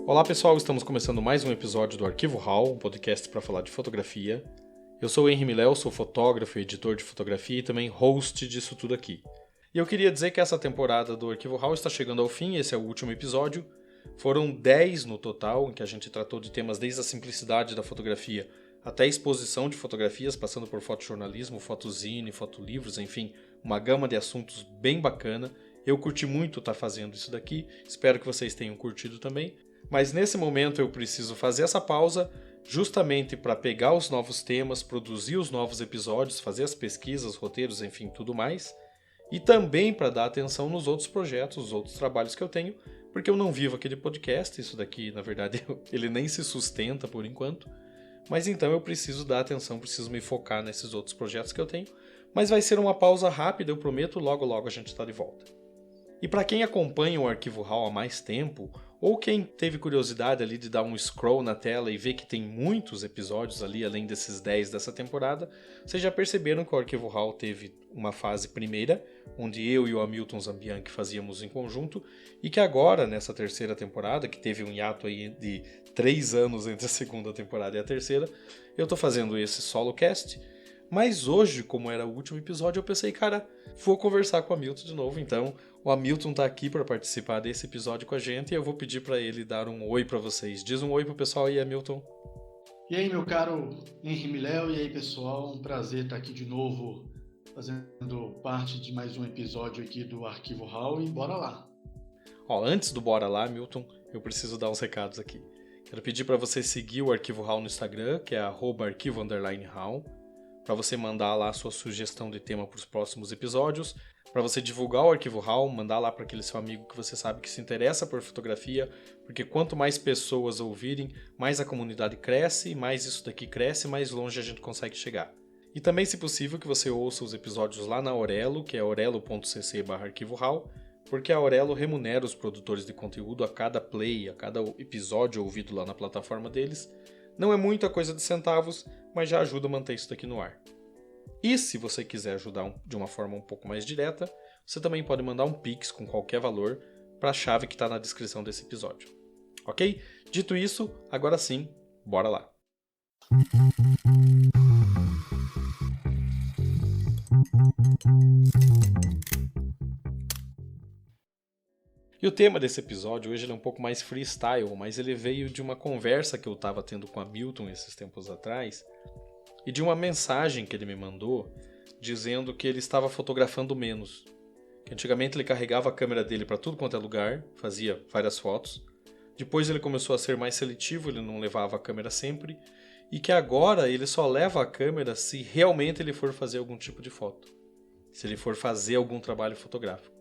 Olá pessoal, estamos começando mais um episódio do Arquivo Hall, um podcast para falar de fotografia. Eu sou o Henry Miléo, sou fotógrafo e editor de fotografia e também host disso tudo aqui. E eu queria dizer que essa temporada do Arquivo Hall está chegando ao fim, esse é o último episódio. Foram 10 no total, em que a gente tratou de temas desde a simplicidade da fotografia até a exposição de fotografias, passando por fotojornalismo, fotozine, fotolivros, enfim, uma gama de assuntos bem bacana. Eu curti muito estar fazendo isso daqui, espero que vocês tenham curtido também. Mas nesse momento eu preciso fazer essa pausa justamente para pegar os novos temas, produzir os novos episódios, fazer as pesquisas, roteiros, enfim, tudo mais. E também para dar atenção nos outros projetos, os outros trabalhos que eu tenho, porque eu não vivo aqui de podcast, isso daqui, na verdade, ele nem se sustenta por enquanto. Mas então eu preciso dar atenção, preciso me focar nesses outros projetos que eu tenho. Mas vai ser uma pausa rápida, eu prometo, logo logo a gente está de volta. E para quem acompanha o Arquivo Hall há mais tempo, ou quem teve curiosidade ali de dar um scroll na tela e ver que tem muitos episódios ali, além desses 10 dessa temporada, vocês já perceberam que o Arquivo Hall teve uma fase primeira, onde eu e o Hamilton Zambianchi fazíamos em conjunto, e que agora, nessa terceira temporada, que teve um hiato aí de 3 anos entre a segunda temporada e a terceira, eu estou fazendo esse solo cast. Mas hoje, como era o último episódio, eu pensei, cara, vou conversar com o Hamilton de novo. Então, o Hamilton tá aqui para participar desse episódio com a gente e eu vou pedir para ele dar um oi para vocês. Diz um oi pro pessoal aí, Hamilton. E aí, meu caro Henry Miléo, e aí, pessoal, um prazer estar aqui de novo, fazendo parte de mais um episódio aqui do Arquivo Hall, e bora lá. Ó, antes do bora lá, Hamilton, eu preciso dar uns recados aqui. Quero pedir para você seguir o Arquivo Hall no Instagram, que é @arquivo_hall. Para você mandar lá a sua sugestão de tema para os próximos episódios, para você divulgar o Arquivo Hall, mandar lá para aquele seu amigo que você sabe que se interessa por fotografia, porque quanto mais pessoas ouvirem, mais a comunidade cresce, mais isso daqui cresce, mais longe a gente consegue chegar. E também, se possível, que você ouça os episódios lá na Aurelo, que é aurelo.cc/arquivohall, porque a Aurelo remunera os produtores de conteúdo a cada play, a cada episódio ouvido lá na plataforma deles. Não é muita coisa de centavos, mas já ajuda a manter isso daqui no ar. E se você quiser ajudar de uma forma um pouco mais direta, você também pode mandar um Pix com qualquer valor para a chave que está na descrição desse episódio. Ok? Dito isso, agora sim, bora lá! E o tema desse episódio hoje ele é um pouco mais freestyle, mas ele veio de uma conversa que eu estava tendo com a Milton esses tempos atrás e de uma mensagem que ele me mandou dizendo que ele estava fotografando menos. Que antigamente ele carregava a câmera dele para tudo quanto é lugar, fazia várias fotos. Depois ele começou a ser mais seletivo, ele não levava a câmera sempre. E que agora ele só leva a câmera se realmente ele for fazer algum tipo de foto. Se ele for fazer algum trabalho fotográfico.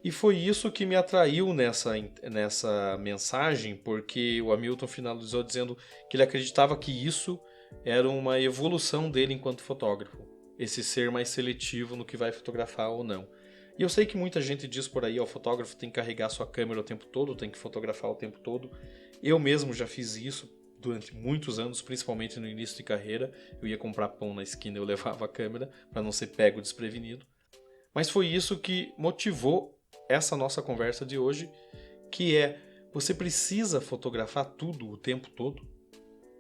E foi isso que me atraiu nessa mensagem, porque o Hamilton finalizou dizendo que ele acreditava que isso era uma evolução dele enquanto fotógrafo. Esse ser mais seletivo no que vai fotografar ou não. E eu sei que muita gente diz por aí, o fotógrafo tem que carregar sua câmera o tempo todo, tem que fotografar o tempo todo. Eu mesmo já fiz isso durante muitos anos, principalmente no início de carreira. Eu ia comprar pão na esquina e eu levava a câmera para não ser pego desprevenido. Mas foi isso que motivou essa nossa conversa de hoje, que é, você precisa fotografar tudo o tempo todo?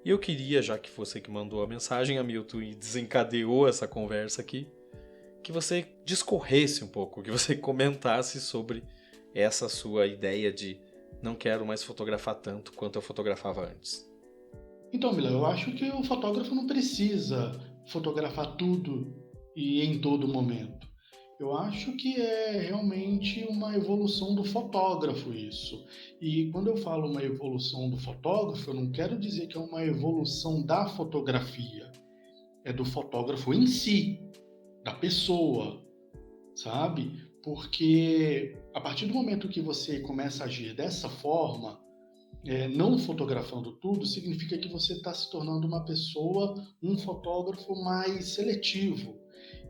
E eu queria, já que você que mandou a mensagem, Hamilton, e desencadeou essa conversa aqui, que você discorresse um pouco, que você comentasse sobre essa sua ideia de não quero mais fotografar tanto quanto eu fotografava antes. Então, Miléo, eu acho que o fotógrafo não precisa fotografar tudo e em todo momento. Eu acho que é realmente uma evolução do fotógrafo isso. E quando eu falo uma evolução do fotógrafo, eu não quero dizer que é uma evolução da fotografia. É do fotógrafo em si, da pessoa, sabe? Porque a partir do momento que você começa a agir dessa forma, não fotografando tudo, significa que você está se tornando uma pessoa, um fotógrafo mais seletivo.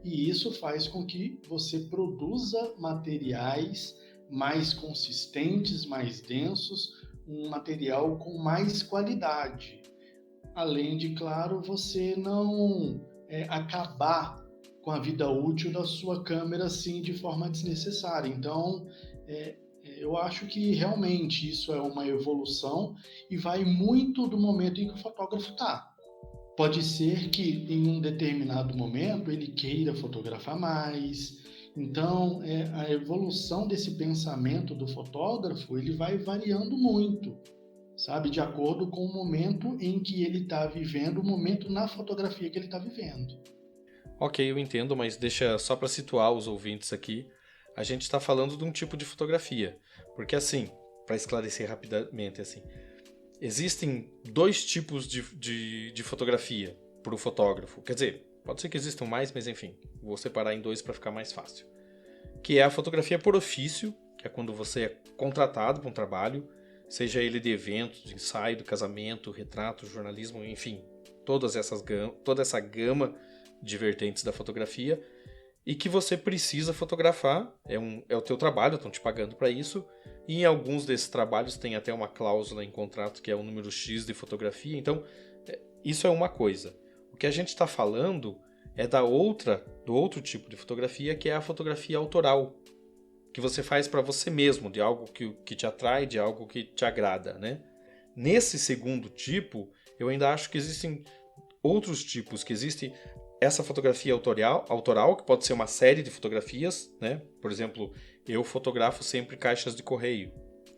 E isso faz com que você produza materiais mais consistentes, mais densos, um material com mais qualidade. Além de, claro, você não acabar com a vida útil da sua câmera assim de forma desnecessária. Então, Eu acho que realmente isso é uma evolução e vai muito do momento em que o fotógrafo está. Pode ser que em um determinado momento ele queira fotografar mais. Então, a evolução desse pensamento do fotógrafo, ele vai variando muito, sabe? De acordo com o momento em que ele está vivendo, o momento na fotografia que ele está vivendo. Ok, eu entendo, mas deixa só para situar os ouvintes aqui. A gente está falando de um tipo de fotografia. Porque assim, para esclarecer rapidamente, assim, existem dois tipos de fotografia para o fotógrafo. Quer dizer, pode ser que existam mais, mas enfim, vou separar em dois para ficar mais fácil. Que é a fotografia por ofício, que é quando você é contratado para um trabalho, seja ele de evento, de ensaio, de casamento, retrato, jornalismo, enfim, toda essa gama de vertentes da fotografia, e que você precisa fotografar, é o teu trabalho, estão te pagando para isso, e em alguns desses trabalhos tem até uma cláusula em contrato que é o número X de fotografia, então isso é uma coisa. O que a gente está falando é do outro tipo de fotografia, que é a fotografia autoral, que você faz para você mesmo, de algo que te atrai, de algo que te agrada, né? Nesse segundo tipo, eu ainda acho que existem outros tipos, que existe essa fotografia autoral, que pode ser uma série de fotografias, né? Por exemplo, eu fotografo sempre caixas de correio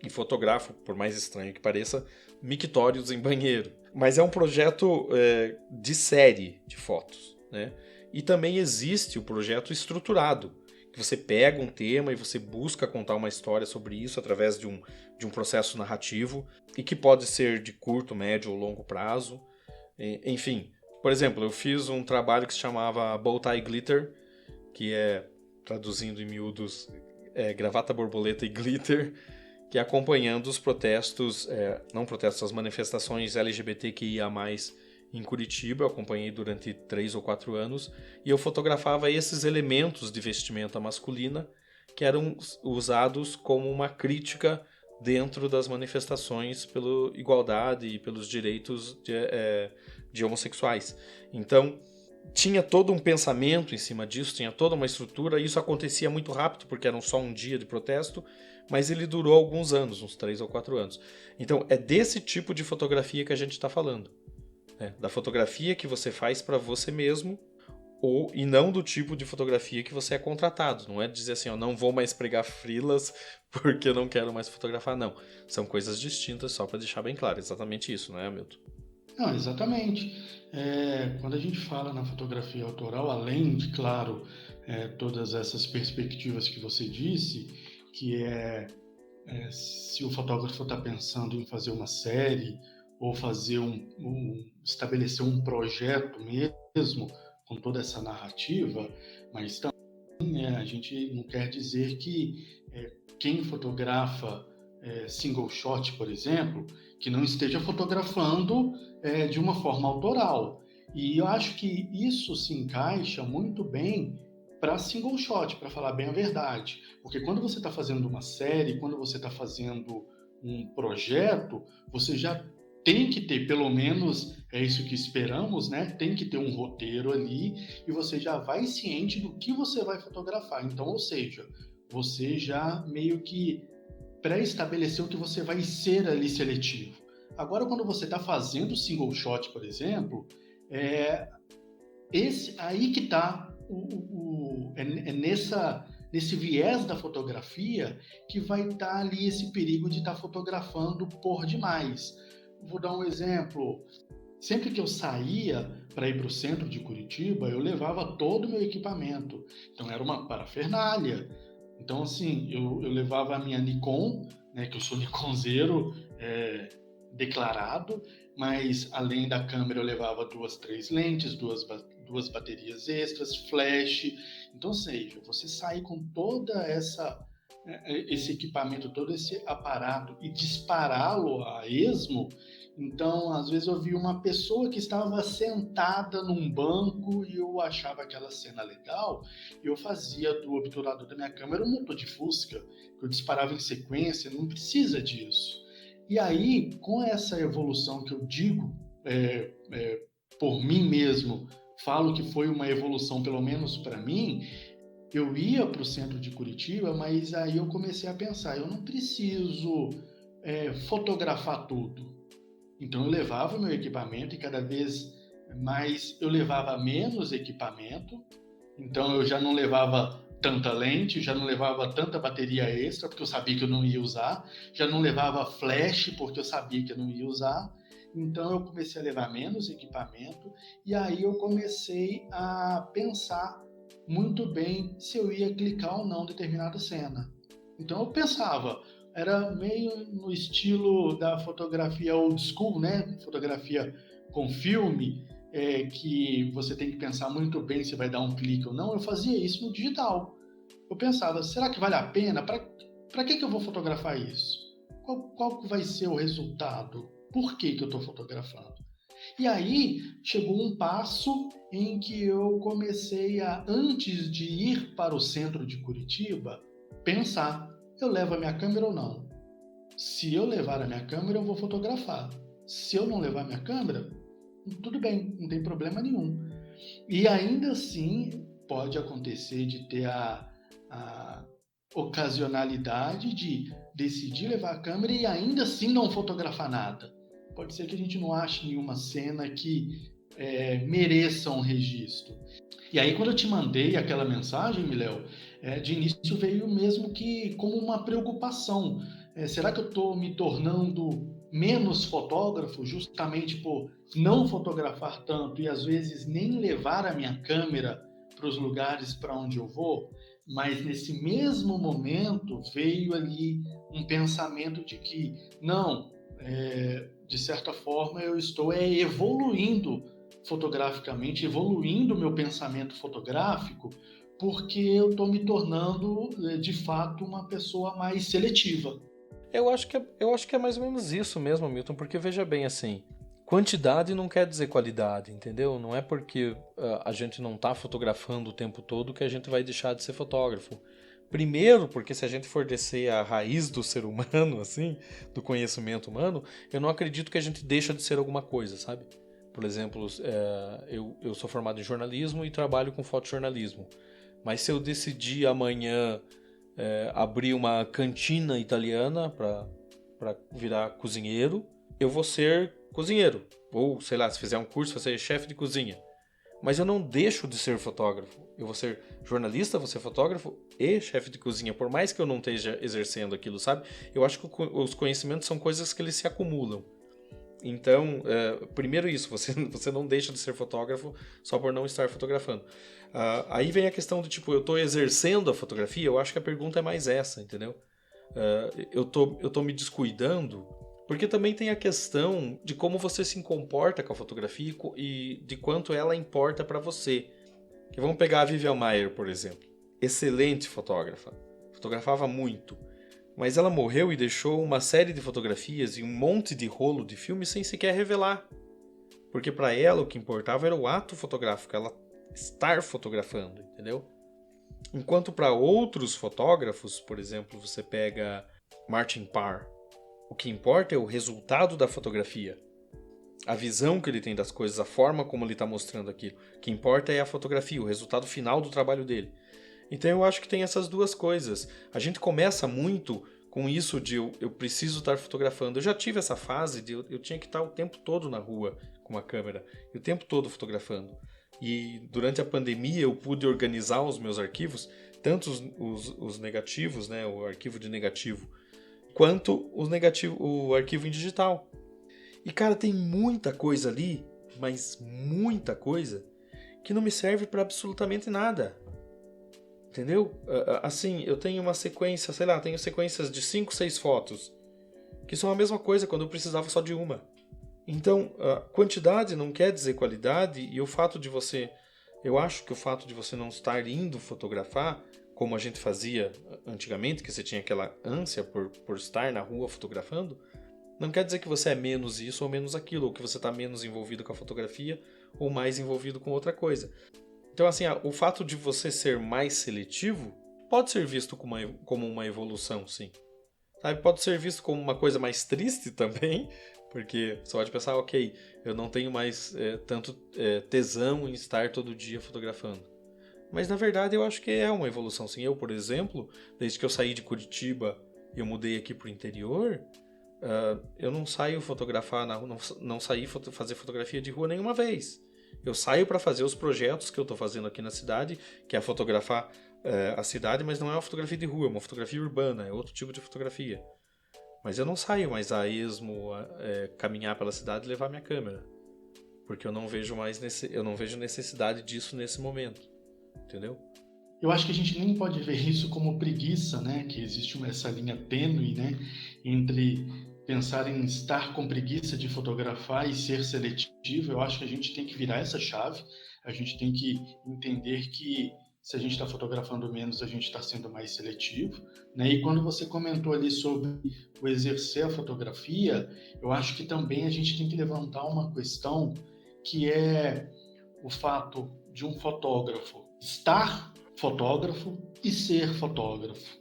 e fotografo, por mais estranho que pareça, mictórios em banheiro. Mas é um projeto de série de fotos, né? E também existe o projeto estruturado, que você pega um tema e você busca contar uma história sobre isso através de um processo narrativo, e que pode ser de curto, médio ou longo prazo. Enfim, por exemplo, eu fiz um trabalho que se chamava Bowtie Glitter, que é, traduzindo em miúdos, gravata, borboleta e glitter, que é acompanhando os protestos, não protestos, as manifestações LGBTQIA+, em Curitiba. Eu acompanhei durante 3 ou 4 anos, e eu fotografava esses elementos de vestimenta masculina que eram usados como uma crítica dentro das manifestações pela igualdade e pelos direitos de homossexuais. Então, tinha todo um pensamento em cima disso, tinha toda uma estrutura, e isso acontecia muito rápido, porque era só um dia de protesto, mas ele durou alguns anos, uns 3 ou 4 anos. Então, é desse tipo de fotografia que a gente está falando. Da fotografia que você faz para você mesmo, e não do tipo de fotografia que você é contratado. Não é dizer assim, não vou mais pregar freelas porque eu não quero mais fotografar, não. São coisas distintas, só para deixar bem claro. Exatamente isso, não é, Hamilton? Não, exatamente. Quando a gente fala na fotografia autoral, além de, claro, todas essas perspectivas que você disse, que se o fotógrafo está pensando em fazer uma série ou fazer estabelecer um projeto mesmo com toda essa narrativa, mas também a gente não quer dizer que quem fotografa single shot, por exemplo, que não esteja fotografando de uma forma autoral. E eu acho que isso se encaixa muito bem para single shot, para falar bem a verdade. Porque quando você está fazendo uma série, quando você está fazendo um projeto, você já tem que ter, pelo menos é isso que esperamos, né? Tem que ter um roteiro ali e você já vai ciente do que você vai fotografar. Então, ou seja, você já meio que pré-estabeleceu que você vai ser ali seletivo. Agora, quando você está fazendo single shot, por exemplo, aí que está nesse viés da fotografia que vai estar ali esse perigo de estar fotografando por demais. Vou dar um exemplo. Sempre que eu saía para ir para o centro de Curitiba, eu levava todo o meu equipamento. Então era uma parafernália. Então, assim, eu levava a minha Nikon, né, que eu sou Nikonzeiro declarado, mas além da câmera eu levava 2, 3 lentes, duas baterias extras, flash. Então, ou seja, você sair com toda esse equipamento, todo esse aparato e dispará-lo a esmo. Então, às vezes eu vi uma pessoa que estava sentada num banco e eu achava aquela cena legal, e eu fazia do obturador da minha câmera um motor de Fusca, que eu disparava em sequência, não precisa disso. E aí, com essa evolução que eu digo, por mim mesmo, falo que foi uma evolução, pelo menos para mim, eu ia para o centro de Curitiba, mas aí eu comecei a pensar, eu não preciso fotografar tudo. Então eu levava o meu equipamento e cada vez mais eu levava menos equipamento. Então eu já não levava tanta lente, já não levava tanta bateria extra, porque eu sabia que eu não ia usar, já não levava flash, porque eu sabia que eu não ia usar. Então eu comecei a levar menos equipamento e aí eu comecei a pensar muito bem se eu ia clicar ou não em determinada cena. Então eu pensava, era meio no estilo da fotografia old school, né? Fotografia com filme, que você tem que pensar muito bem se vai dar um clique ou não. Eu fazia isso no digital. Eu pensava, será que vale a pena? Para que eu vou fotografar isso? Qual vai ser o resultado? Por que eu estou fotografando? E aí chegou um passo em que eu comecei a, antes de ir para o centro de Curitiba, pensar, eu levo a minha câmera ou não? Se eu levar a minha câmera, eu vou fotografar. Se eu não levar a minha câmera, tudo bem, não tem problema nenhum. E ainda assim pode acontecer de ter a ocasionalidade de decidir levar a câmera e ainda assim não fotografar nada. Pode ser que a gente não ache nenhuma cena que mereça um registro. E aí quando eu te mandei aquela mensagem, Miléo, de início veio mesmo que como uma preocupação. Será que eu estou me tornando menos fotógrafo justamente por não fotografar tanto e às vezes nem levar a minha câmera para os lugares para onde eu vou? Mas nesse mesmo momento veio ali um pensamento de que não, de certa forma eu estou evoluindo fotograficamente, evoluindo o meu pensamento fotográfico, porque eu estou me tornando de fato uma pessoa mais seletiva. Eu acho que é mais ou menos isso mesmo, Milton, porque veja bem assim, quantidade não quer dizer qualidade, entendeu? Não é porque a gente não está fotografando o tempo todo que a gente vai deixar de ser fotógrafo. Primeiro, porque se a gente for descer a raiz do ser humano, assim, do conhecimento humano, eu não acredito que a gente deixa de ser alguma coisa, sabe? Por exemplo, eu sou formado em jornalismo e trabalho com fotojornalismo. Mas se eu decidir amanhã abrir uma cantina italiana para virar cozinheiro, eu vou ser cozinheiro. Ou, sei lá, se fizer um curso, vou ser chefe de cozinha. Mas eu não deixo de ser fotógrafo. Eu vou ser jornalista, vou ser fotógrafo e chefe de cozinha, por mais que eu não esteja exercendo aquilo, sabe? Eu acho que os conhecimentos são coisas que eles se acumulam. Então, primeiro isso, você não deixa de ser fotógrafo só por não estar fotografando. Aí vem a questão de, tipo, eu estou exercendo a fotografia, eu acho que a pergunta é mais essa, entendeu? Eu tô me descuidando, porque também tem a questão de como você se comporta com a fotografia e de quanto ela importa para você. Que vamos pegar a Vivian Maier, por exemplo. Excelente fotógrafa. Fotografava muito. Mas ela morreu e deixou uma série de fotografias e um monte de rolo de filme sem sequer revelar. Porque para ela o que importava era o ato fotográfico, ela estar fotografando, entendeu? Enquanto para outros fotógrafos, por exemplo, você pega Martin Parr, o que importa é o resultado da fotografia. A visão que ele tem das coisas, a forma como ele está mostrando aquilo. O que importa é a fotografia, o resultado final do trabalho dele. Então eu acho que tem essas duas coisas. A gente começa muito com isso de eu preciso estar fotografando. Eu já tive essa fase de eu tinha que estar o tempo todo na rua com uma câmera, e o tempo todo fotografando. E durante a pandemia eu pude organizar os meus arquivos, tanto os negativos, né, o arquivo de negativo, quanto o arquivo em digital. E cara, tem muita coisa ali, mas muita coisa, que não me serve para absolutamente nada. Entendeu? Assim, eu tenho uma sequência, sei lá, tenho sequências de 5, 6 fotos, que são a mesma coisa quando eu precisava só de uma. Então, quantidade não quer dizer qualidade, e o fato de você... Eu acho que o fato de você não estar indo fotografar, como a gente fazia antigamente, que você tinha aquela ânsia por estar na rua fotografando, não quer dizer que você é menos isso ou menos aquilo, ou que você está menos envolvido com a fotografia ou mais envolvido com outra coisa. Então, assim, o fato de você ser mais seletivo pode ser visto como uma evolução, sim. Sabe? Pode ser visto como uma coisa mais triste também, porque você pode pensar, ok, eu não tenho mais tanto tesão em estar todo dia fotografando. Mas na verdade eu acho que é uma evolução. Sim, eu, por exemplo, desde que eu saí de Curitiba e eu mudei aqui pro interior, eu não saio fotografar, não saí fazer fotografia de rua nenhuma vez. Eu saio para fazer os projetos que eu estou fazendo aqui na cidade, que é fotografar a cidade, mas não é uma fotografia de rua, é uma fotografia urbana, é outro tipo de fotografia. Mas eu não saio mais a esmo, caminhar pela cidade e levar minha câmera. Porque eu não vejo necessidade disso nesse momento. Entendeu? Eu acho que a gente nem pode ver isso como preguiça, né? Que existe essa linha tênue, né? Entre pensar em estar com preguiça de fotografar e ser seletivo. Eu acho que a gente tem que virar essa chave. A gente tem que entender que se a gente está fotografando menos, a gente está sendo mais seletivo, né? E quando você comentou ali sobre o exercer a fotografia, eu acho que também a gente tem que levantar uma questão que é o fato de um fotógrafo estar fotógrafo e ser fotógrafo.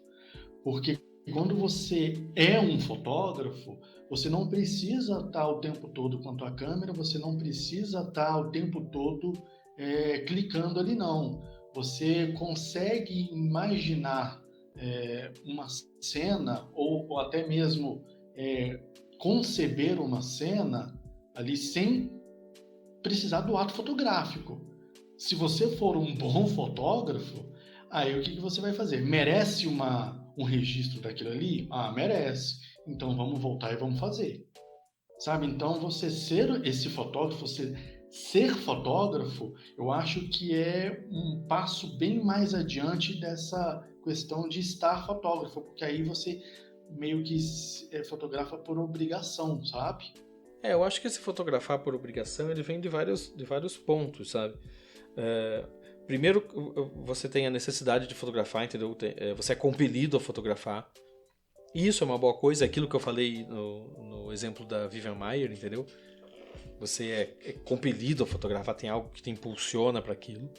Porque quando você é um fotógrafo, você não precisa estar o tempo todo com a tua câmera, você não precisa estar o tempo todo clicando ali, não. Você consegue imaginar uma cena ou até mesmo conceber uma cena ali sem precisar do ato fotográfico. Se você for um bom fotógrafo, aí o que você vai fazer? Merece um registro daquilo ali? Ah, merece. Então vamos voltar e vamos fazer. Sabe? Então você ser esse fotógrafo, você ser fotógrafo, eu acho que é um passo bem mais adiante dessa questão de estar fotógrafo, porque aí você meio que fotografa por obrigação, sabe? Eu acho que esse fotografar por obrigação, ele vem de vários pontos, sabe? Primeiro, você tem a necessidade de fotografar, entendeu? Você é compelido a fotografar. E isso é uma boa coisa, aquilo que eu falei no exemplo da Vivian Maier, entendeu? Você é compelido a fotografar, tem algo que te impulsiona para aquilo.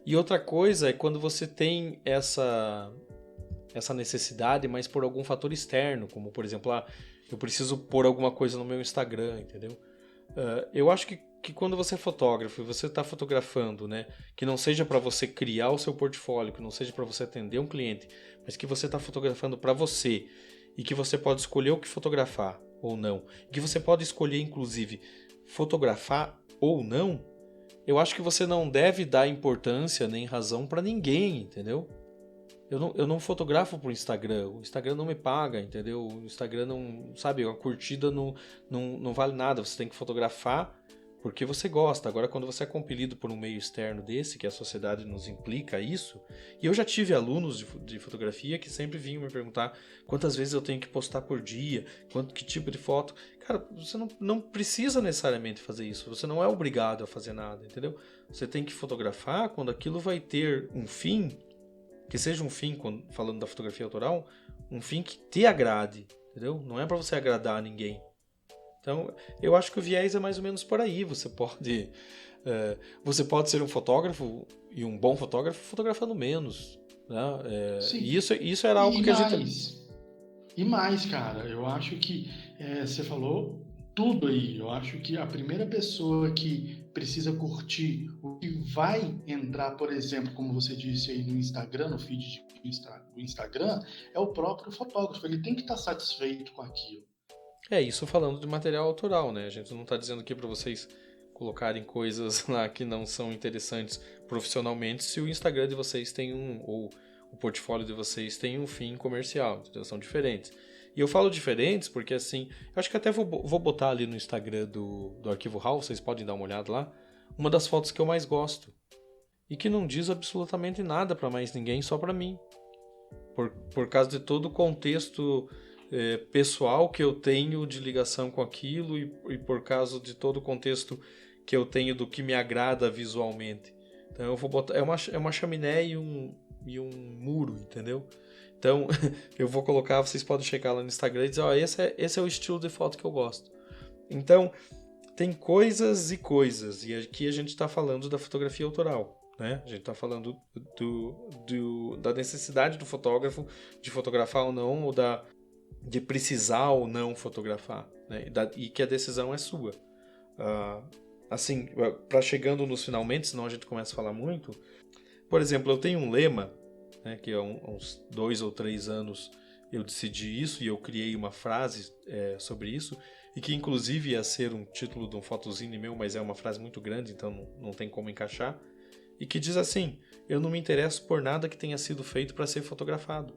E outra coisa é quando você tem essa necessidade, mas por algum fator externo, como por exemplo, eu preciso pôr alguma coisa no meu Instagram, entendeu? Eu acho que quando você é fotógrafo e você está fotografando, né, que não seja para você criar o seu portfólio, que não seja para você atender um cliente, mas que você está fotografando para você e que você pode escolher o que fotografar ou não, que você pode escolher inclusive fotografar ou não, eu acho que você não deve dar importância nem razão para ninguém, entendeu? Eu não fotografo pro Instagram. O Instagram não me paga, entendeu? O Instagram não... Sabe, a curtida não vale nada. Você tem que fotografar porque você gosta. Agora, quando você é compelido por um meio externo desse, que a sociedade nos implica isso... E eu já tive alunos de fotografia que sempre vinham me perguntar quantas vezes eu tenho que postar por dia, que tipo de foto... Cara, você não precisa necessariamente fazer isso. Você não é obrigado a fazer nada, entendeu? Você tem que fotografar quando aquilo vai ter um fim... Que seja um fim, falando da fotografia autoral, um fim que te agrade, entendeu? Não é para você agradar a ninguém. Então, eu acho que o viés é mais ou menos por aí. Você pode ser um fotógrafo e um bom fotógrafo fotografando menos, né? Sim. E isso era algo que a gente... E mais, cara, eu acho que você falou tudo aí. Eu acho que a primeira pessoa que precisa curtir o que vai entrar, por exemplo, como você disse aí no Instagram, no feed do Instagram, é o próprio fotógrafo. Ele tem que estar satisfeito com aquilo. Isso falando de material autoral, né? A gente não está dizendo aqui para vocês colocarem coisas lá que não são interessantes profissionalmente se o Instagram de vocês tem ou o portfólio de vocês tem um fim comercial, entendeu? São diferentes. E eu falo diferentes porque, assim, eu acho que até vou botar ali no Instagram do Arquivo HAL, vocês podem dar uma olhada lá, uma das fotos que eu mais gosto. E que não diz absolutamente nada para mais ninguém, só para mim. Por causa de todo o contexto pessoal que eu tenho de ligação com aquilo e por causa de todo o contexto que eu tenho do que me agrada visualmente. Então eu vou botar... É uma chaminé e um muro, entendeu? Então, eu vou colocar, vocês podem checar lá no Instagram e dizer, esse é o estilo de foto que eu gosto. Então, tem coisas e coisas, e aqui a gente está falando da fotografia autoral, né? A gente está falando da necessidade do fotógrafo de fotografar ou não, ou de precisar ou não fotografar, né? E que a decisão é sua. Assim, para chegando nos finalmente, senão a gente começa a falar muito... por exemplo, eu tenho um lema, né, que há uns 2 ou 3 anos eu decidi isso e eu criei uma frase sobre isso, e que inclusive ia ser um título de um photozine meu, mas é uma frase muito grande, então não tem como encaixar, e que diz assim: eu não me interesso por nada que tenha sido feito para ser fotografado.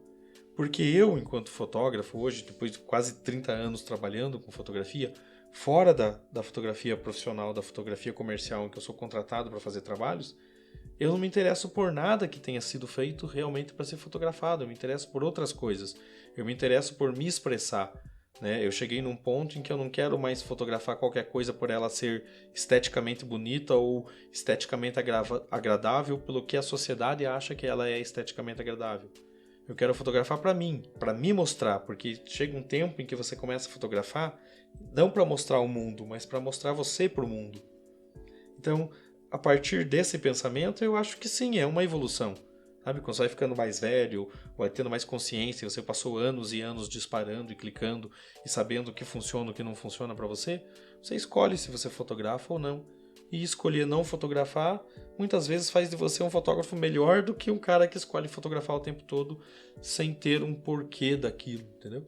Porque eu, enquanto fotógrafo, hoje, depois de quase 30 anos trabalhando com fotografia, fora da fotografia profissional, da fotografia comercial, em que eu sou contratado para fazer trabalhos, eu não me interesso por nada que tenha sido feito realmente para ser fotografado. Eu me interesso por outras coisas. Eu me interesso por me expressar. Né? Eu cheguei num ponto em que eu não quero mais fotografar qualquer coisa por ela ser esteticamente bonita ou esteticamente agradável pelo que a sociedade acha que ela é esteticamente agradável. Eu quero fotografar para mim, para me mostrar, porque chega um tempo em que você começa a fotografar não para mostrar o mundo, mas para mostrar você para o mundo. Então, a partir desse pensamento, eu acho que sim, é uma evolução. Sabe, quando você vai ficando mais velho, vai tendo mais consciência, você passou anos e anos disparando e clicando e sabendo o que funciona e o que não funciona para você, você escolhe se você fotografa ou não. E escolher não fotografar, muitas vezes faz de você um fotógrafo melhor do que um cara que escolhe fotografar o tempo todo sem ter um porquê daquilo, entendeu?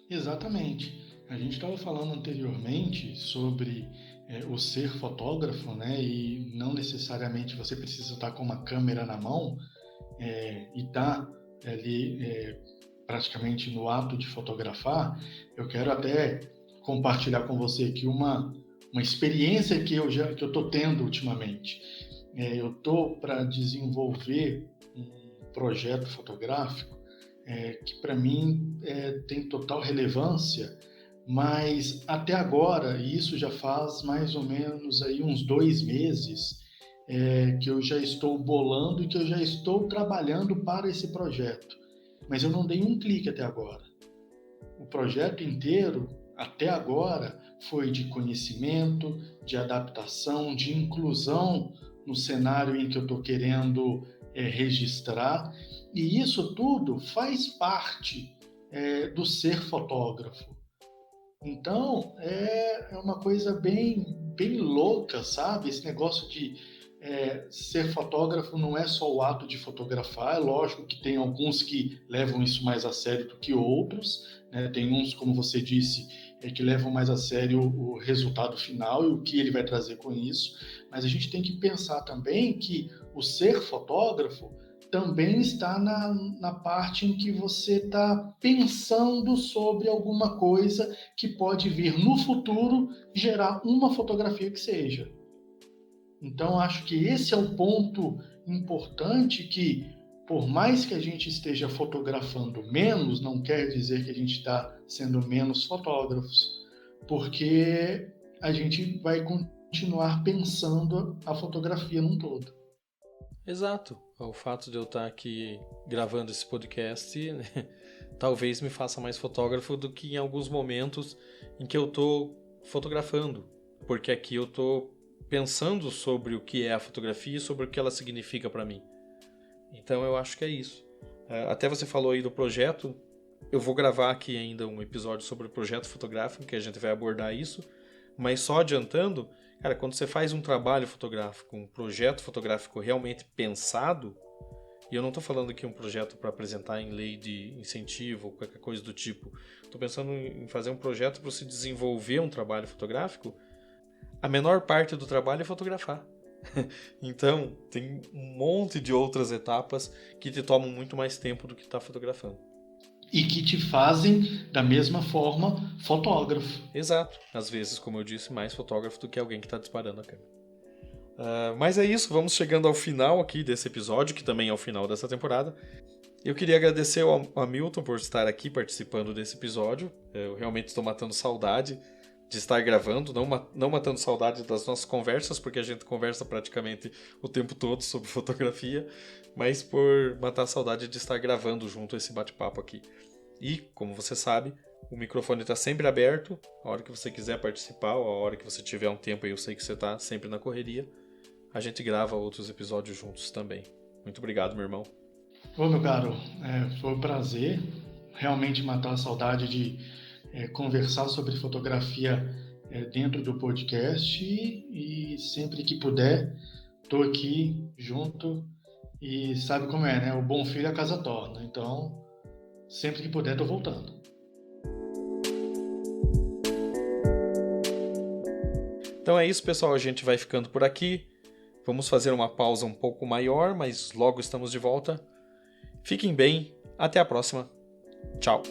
Exatamente. A gente estava falando anteriormente sobre o ser fotógrafo, né? E não necessariamente você precisa estar com uma câmera na mão e estar ali praticamente no ato de fotografar. Eu quero até compartilhar com você aqui uma experiência que eu estou tendo ultimamente. Eu estou para desenvolver um projeto fotográfico que para mim tem total relevância, mas até agora, e isso já faz mais ou menos aí uns 2 meses, que eu já estou bolando e que eu já estou trabalhando para esse projeto, mas eu não dei um clique até agora. O projeto inteiro, até agora, foi de conhecimento, de adaptação, de inclusão no cenário em que eu estou querendo registrar, e isso tudo faz parte do ser fotógrafo. Então, é uma coisa bem louca, sabe? Esse negócio de ser fotógrafo não é só o ato de fotografar. É lógico que tem alguns que levam isso mais a sério do que outros, né? Tem uns, como você disse, que levam mais a sério o resultado final e o que ele vai trazer com isso. Mas a gente tem que pensar também que o ser fotógrafo também está na parte em que você está pensando sobre alguma coisa que pode vir no futuro gerar uma fotografia que seja. Então, acho que esse é o ponto importante que, por mais que a gente esteja fotografando menos, não quer dizer que a gente está sendo menos fotógrafos, porque a gente vai continuar pensando a fotografia num todo. Exato. O fato de eu estar aqui gravando esse podcast, né, talvez me faça mais fotógrafo do que em alguns momentos em que eu estou fotografando. Porque aqui eu estou pensando sobre o que é a fotografia e sobre o que ela significa para mim. Então eu acho que é isso. Até você falou aí do projeto. Eu vou gravar aqui ainda um episódio sobre o projeto fotográfico, que a gente vai abordar isso. Mas só adiantando, cara, quando você faz um trabalho fotográfico, um projeto fotográfico realmente pensado, e eu não estou falando aqui um projeto para apresentar em lei de incentivo ou qualquer coisa do tipo, estou pensando em fazer um projeto para se desenvolver um trabalho fotográfico, a menor parte do trabalho é fotografar. Então, tem um monte de outras etapas que te tomam muito mais tempo do que estar fotografando. E que te fazem, da mesma forma, fotógrafo. Exato. Às vezes, como eu disse, mais fotógrafo do que alguém que está disparando a câmera. Mas é isso, vamos chegando ao final aqui desse episódio, que também é o final dessa temporada. Eu queria agradecer ao Hamilton por estar aqui participando desse episódio. Eu realmente estou matando saudade de estar gravando, não matando saudade das nossas conversas, porque a gente conversa praticamente o tempo todo sobre fotografia, mas por matar a saudade de estar gravando junto esse bate-papo aqui. E, como você sabe, o microfone está sempre aberto, a hora que você quiser participar, ou a hora que você tiver um tempo, e eu sei que você está sempre na correria, a gente grava outros episódios juntos também. Muito obrigado, meu irmão. Ô, meu caro, foi um prazer realmente matar a saudade de conversar sobre fotografia dentro do podcast e sempre que puder, estou aqui junto E sabe como é, né? O bom filho a casa torna. Então, sempre que puder, tô voltando. Então é isso, pessoal. A gente vai ficando por aqui. Vamos fazer uma pausa um pouco maior, mas logo estamos de volta. Fiquem bem. Até a próxima. Tchau.